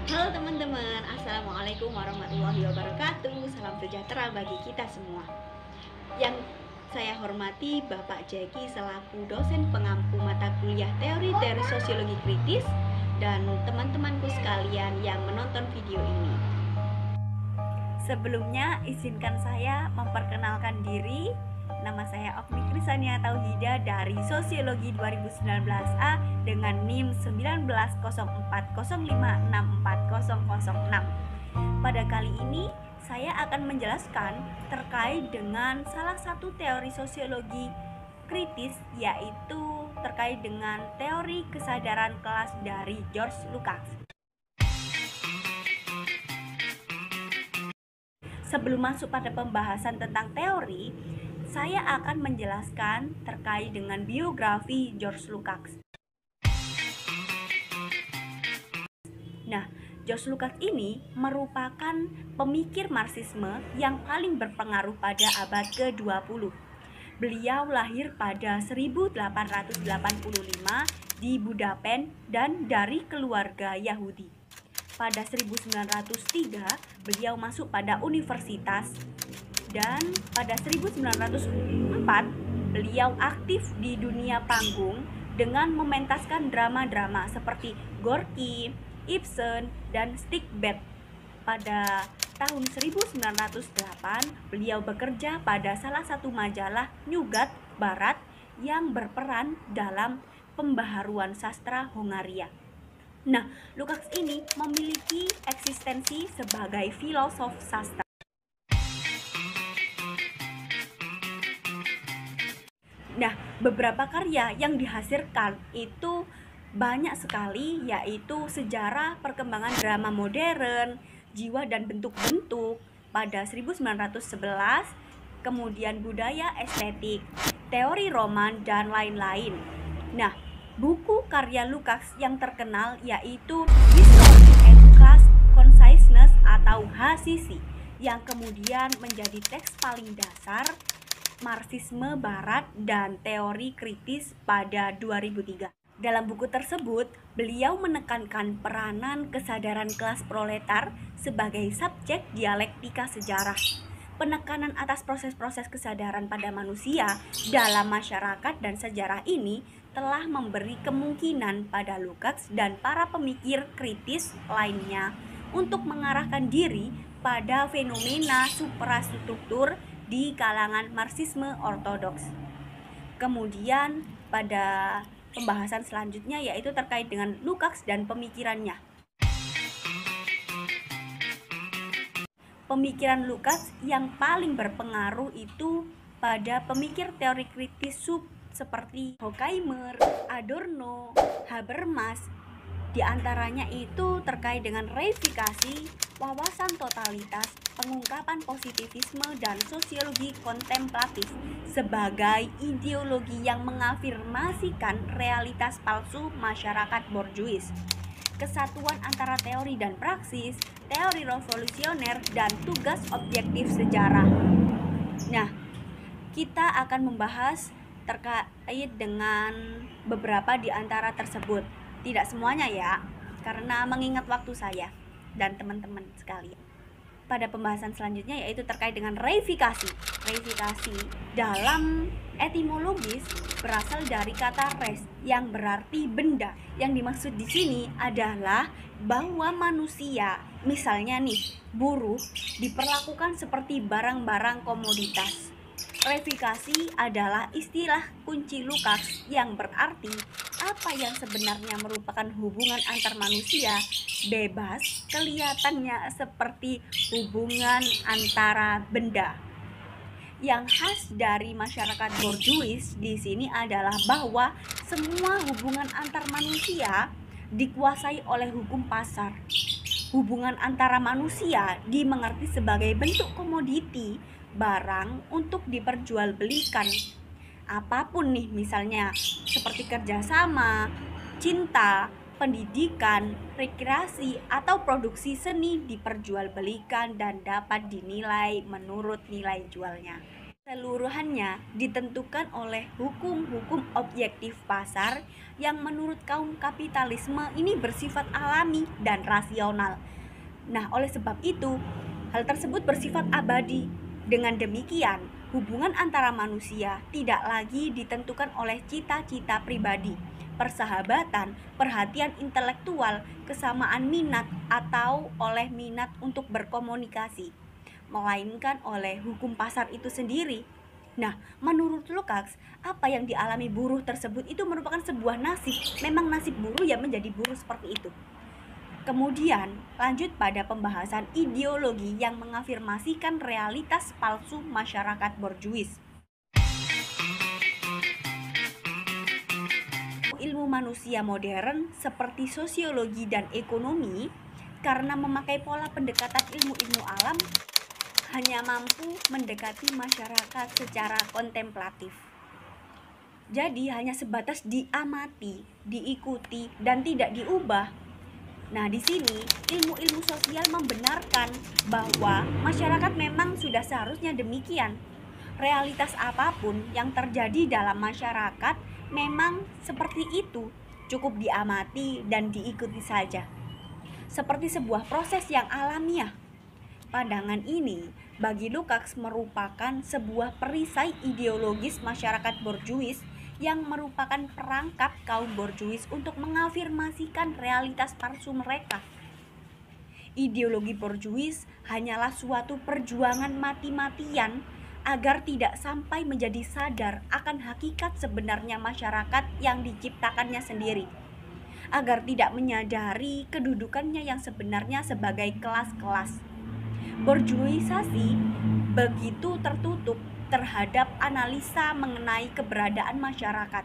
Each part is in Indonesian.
Halo teman-teman, Assalamualaikum warahmatullahi wabarakatuh. Salam sejahtera bagi kita semua. Yang saya hormati Bapak Jeki selaku dosen pengampu mata kuliah teori-teori sosiologi kritis dan teman-temanku sekalian yang menonton video ini. Sebelumnya izinkan saya memperkenalkan diri. Nama saya Okmi Krisania Tauhida dari Sosiologi 2019A dengan NIM 190405640006. Pada kali ini saya akan menjelaskan terkait dengan salah satu teori sosiologi kritis, yaitu terkait dengan teori kesadaran kelas dari George Lukács. Sebelum masuk pada pembahasan tentang teori, saya akan menjelaskan terkait dengan biografi George Lukács. Nah, George Lukács ini merupakan pemikir Marxisme yang paling berpengaruh pada abad ke-20. Beliau lahir pada 1885 di Budapest dan dari keluarga Yahudi. Pada 1903, beliau masuk pada universitas dan pada 1904 beliau aktif di dunia panggung dengan mementaskan drama-drama seperti Gorky, Ibsen, dan Steinbeck. Pada tahun 1908 beliau bekerja pada salah satu majalah Nyugat Barat yang berperan dalam pembaharuan sastra Hongaria. Nah, Lukács ini memiliki eksistensi sebagai filosof sastra. Nah, beberapa karya yang dihasilkan itu banyak sekali, yaitu sejarah perkembangan drama modern, jiwa dan bentuk-bentuk pada 1911, kemudian budaya estetik, teori roman, dan lain-lain. Nah, buku karya Lukács yang terkenal yaitu History and Class Consciousness atau HCC, yang kemudian menjadi teks paling dasar Marxisme Barat dan teori kritis pada 2003. Dalam buku tersebut, beliau menekankan peranan kesadaran kelas proletar sebagai subjek dialektika sejarah. Penekanan atas proses-proses kesadaran pada manusia dalam masyarakat dan sejarah ini telah memberi kemungkinan pada Lukács dan para pemikir kritis lainnya untuk mengarahkan diri pada fenomena suprastruktur di kalangan Marxisme ortodoks. Kemudian pada pembahasan selanjutnya yaitu terkait dengan Lukács dan pemikirannya. Pemikiran Lukács yang paling berpengaruh itu pada pemikir teori kritis seperti Horkheimer, Adorno, Habermas. Di antaranya itu terkait dengan reifikasi, wawasan totalitas, pengungkapan positivisme, dan sosiologi kontemplatif sebagai ideologi yang mengafirmasikan realitas palsu masyarakat borjuis, kesatuan antara teori dan praksis, teori revolusioner, dan tugas objektif sejarah. Nah, kita akan membahas terkait dengan beberapa di antara tersebut. Tidak semuanya ya, karena mengingat waktu saya dan teman-teman sekalian. Pada pembahasan selanjutnya yaitu terkait dengan reifikasi. Reifikasi dalam etimologis berasal dari kata res yang berarti benda. Yang dimaksud di sini adalah bahwa manusia, misalnya nih, buruh diperlakukan seperti barang-barang komoditas. Reifikasi adalah istilah kunci Lukács yang berarti apa yang sebenarnya merupakan hubungan antar manusia bebas kelihatannya seperti hubungan antara benda. Yang khas dari masyarakat borjuis di sini adalah bahwa semua hubungan antar manusia dikuasai oleh hukum pasar. Hubungan antara manusia dimengerti sebagai bentuk komoditi, barang untuk diperjualbelikan. Apapun nih, misalnya seperti kerjasama, cinta, pendidikan, rekreasi, atau produksi seni diperjualbelikan dan dapat dinilai menurut nilai jualnya. Seluruhannya ditentukan oleh hukum-hukum objektif pasar yang menurut kaum kapitalisme ini bersifat alami dan rasional. Nah, oleh sebab itu, hal tersebut bersifat abadi. Dengan demikian, hubungan antara manusia tidak lagi ditentukan oleh cita-cita pribadi, persahabatan, perhatian intelektual, kesamaan minat, atau oleh minat untuk berkomunikasi, melainkan oleh hukum pasar itu sendiri. Nah, menurut Lukács, apa yang dialami buruh tersebut itu merupakan sebuah nasib. Memang nasib buruh ya menjadi buruh seperti itu. Kemudian, lanjut pada pembahasan ideologi yang mengafirmasikan realitas palsu masyarakat borjuis. Ilmu manusia modern seperti sosiologi dan ekonomi, karena memakai pola pendekatan ilmu-ilmu alam, hanya mampu mendekati masyarakat secara kontemplatif. Jadi hanya sebatas diamati, diikuti, dan tidak diubah. Nah, di sini ilmu-ilmu sosial membenarkan bahwa masyarakat memang sudah seharusnya demikian. Realitas apapun yang terjadi dalam masyarakat memang seperti itu, cukup diamati dan diikuti saja. Seperti sebuah proses yang alamiah. Pandangan ini bagi Lukács merupakan sebuah perisai ideologis masyarakat borjuis yang merupakan perangkap kaum borjuis untuk mengafirmasikan realitas palsu mereka. Ideologi borjuis hanyalah suatu perjuangan mati-matian agar tidak sampai menjadi sadar akan hakikat sebenarnya masyarakat yang diciptakannya sendiri, agar tidak menyadari kedudukannya yang sebenarnya sebagai kelas-kelas. Borjuisasi begitu tertutup terhadap analisa mengenai keberadaan masyarakat.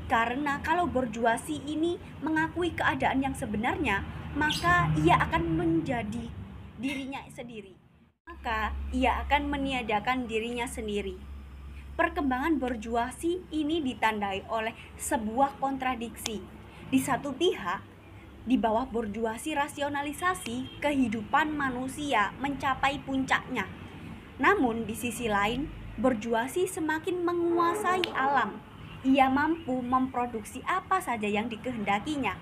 Karena kalau borjuasi ini mengakui keadaan yang sebenarnya, maka ia akan menjadi dirinya sendiri. Maka ia akan meniadakan dirinya sendiri. Perkembangan borjuasi ini ditandai oleh sebuah kontradiksi. Di satu pihak, di bawah borjuasi rasionalisasi, kehidupan manusia mencapai puncaknya. Namun di sisi lain, borjuasi semakin menguasai alam. Ia mampu memproduksi apa saja yang dikehendakinya.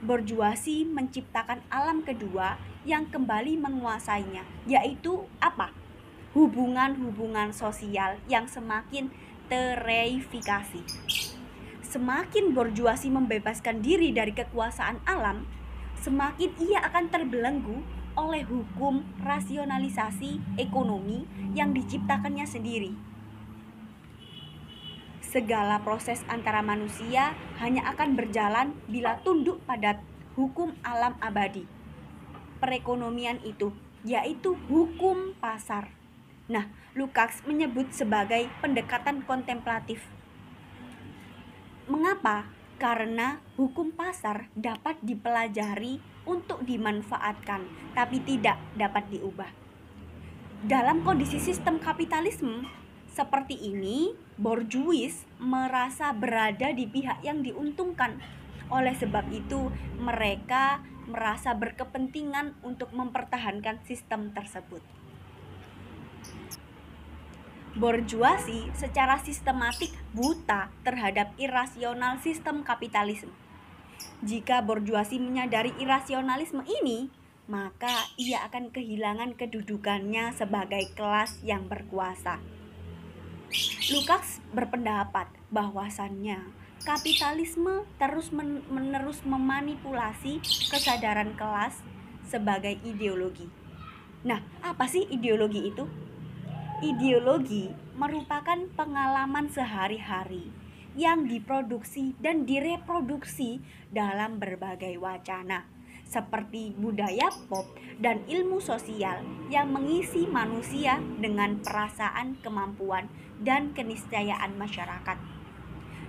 Borjuasi menciptakan alam kedua yang kembali menguasainya, yaitu apa? Hubungan-hubungan sosial yang semakin tereifikasi. Semakin borjuasi membebaskan diri dari kekuasaan alam, semakin ia akan terbelenggu oleh hukum rasionalisasi ekonomi yang diciptakannya sendiri. Segala proses antara manusia hanya akan berjalan bila tunduk pada hukum alam abadi. Perekonomian itu, yaitu hukum pasar. Nah, Lukács menyebut sebagai pendekatan kontemplatif. Mengapa? Karena hukum pasar dapat dipelajari untuk dimanfaatkan, tapi tidak dapat diubah. Dalam kondisi sistem kapitalisme seperti ini, borjuis merasa berada di pihak yang diuntungkan. Oleh sebab itu, mereka merasa berkepentingan untuk mempertahankan sistem tersebut. Borjuasi secara sistematik buta terhadap irasional sistem kapitalisme. Jika borjuasi menyadari irasionalisme ini, maka ia akan kehilangan kedudukannya sebagai kelas yang berkuasa. Lukács berpendapat bahwasannya kapitalisme terus-menerus memanipulasi kesadaran kelas sebagai ideologi. Nah, apa sih ideologi itu? Ideologi merupakan pengalaman sehari-hari yang diproduksi dan direproduksi dalam berbagai wacana, seperti budaya pop dan ilmu sosial yang mengisi manusia dengan perasaan, kemampuan, dan keniscayaan masyarakat.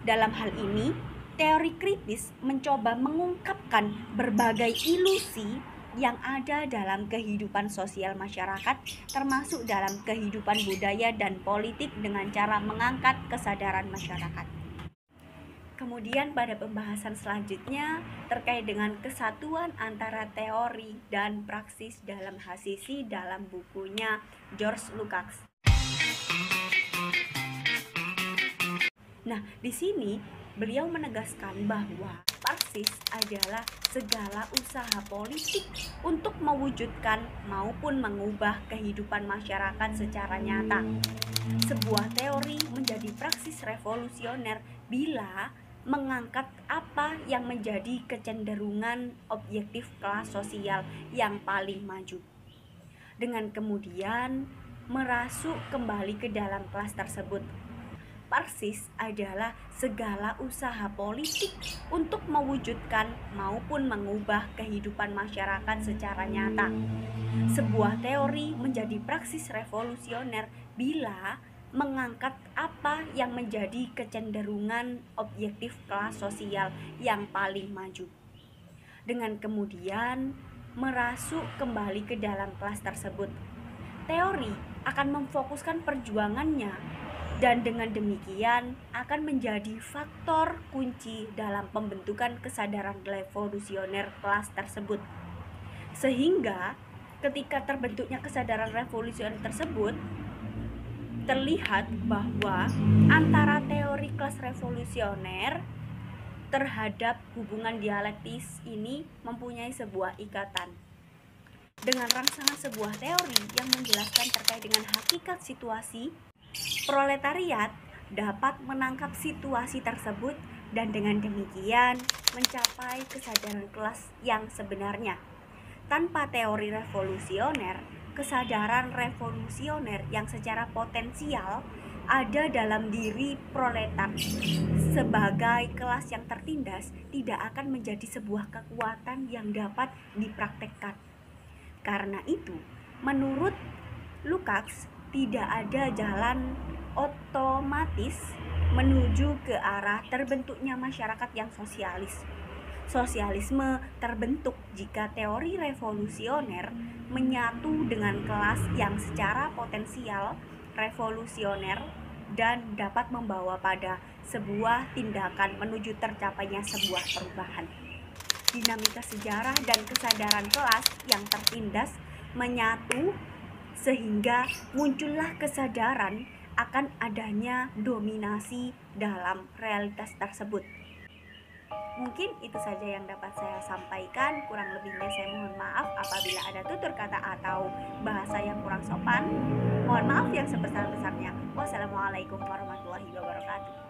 Dalam hal ini, teori kritis mencoba mengungkapkan berbagai ilusi yang ada dalam kehidupan sosial masyarakat, termasuk dalam kehidupan budaya dan politik dengan cara mengangkat kesadaran masyarakat. Kemudian pada pembahasan selanjutnya terkait dengan kesatuan antara teori dan praksis dalam Hasisi dalam bukunya George Lukács. Nah, di sini beliau menegaskan bahwa Marxis adalah segala usaha politik untuk mewujudkan maupun mengubah kehidupan masyarakat secara nyata. Sebuah teori menjadi praksis revolusioner bila mengangkat apa yang menjadi kecenderungan objektif kelas sosial yang paling maju, dengan kemudian merasuk kembali ke dalam kelas tersebut. Marxis adalah segala usaha politik untuk mewujudkan maupun mengubah kehidupan masyarakat secara nyata. Sebuah teori menjadi praksis revolusioner bila mengangkat apa yang menjadi kecenderungan objektif kelas sosial yang paling maju, dengan kemudian merasuk kembali ke dalam kelas tersebut. Teori akan memfokuskan perjuangannya dan dengan demikian akan menjadi faktor kunci dalam pembentukan kesadaran revolusioner kelas tersebut. Sehingga ketika terbentuknya kesadaran revolusioner tersebut, terlihat bahwa antara teori kelas revolusioner terhadap hubungan dialektis ini mempunyai sebuah ikatan. Dengan rangsangan sebuah teori yang menjelaskan terkait dengan hakikat situasi, proletariat dapat menangkap situasi tersebut dan dengan demikian mencapai kesadaran kelas yang sebenarnya. Tanpa teori revolusioner, kesadaran revolusioner yang secara potensial ada dalam diri proletar sebagai kelas yang tertindas tidak akan menjadi sebuah kekuatan yang dapat dipraktekkan. Karena itu, menurut Lukács, tidak ada jalan otomatis menuju ke arah terbentuknya masyarakat yang sosialis. Sosialisme terbentuk jika teori revolusioner menyatu dengan kelas yang secara potensial revolusioner dan dapat membawa pada sebuah tindakan menuju tercapainya sebuah perubahan. Dinamika sejarah dan kesadaran kelas yang tertindas menyatu sehingga muncullah kesadaran akan adanya dominasi dalam realitas tersebut. Mungkin itu saja yang dapat saya sampaikan. Kurang lebihnya saya mohon maaf apabila ada tutur kata atau bahasa yang kurang sopan. Mohon maaf yang sebesar-besarnya. Wassalamualaikum warahmatullahi wabarakatuh.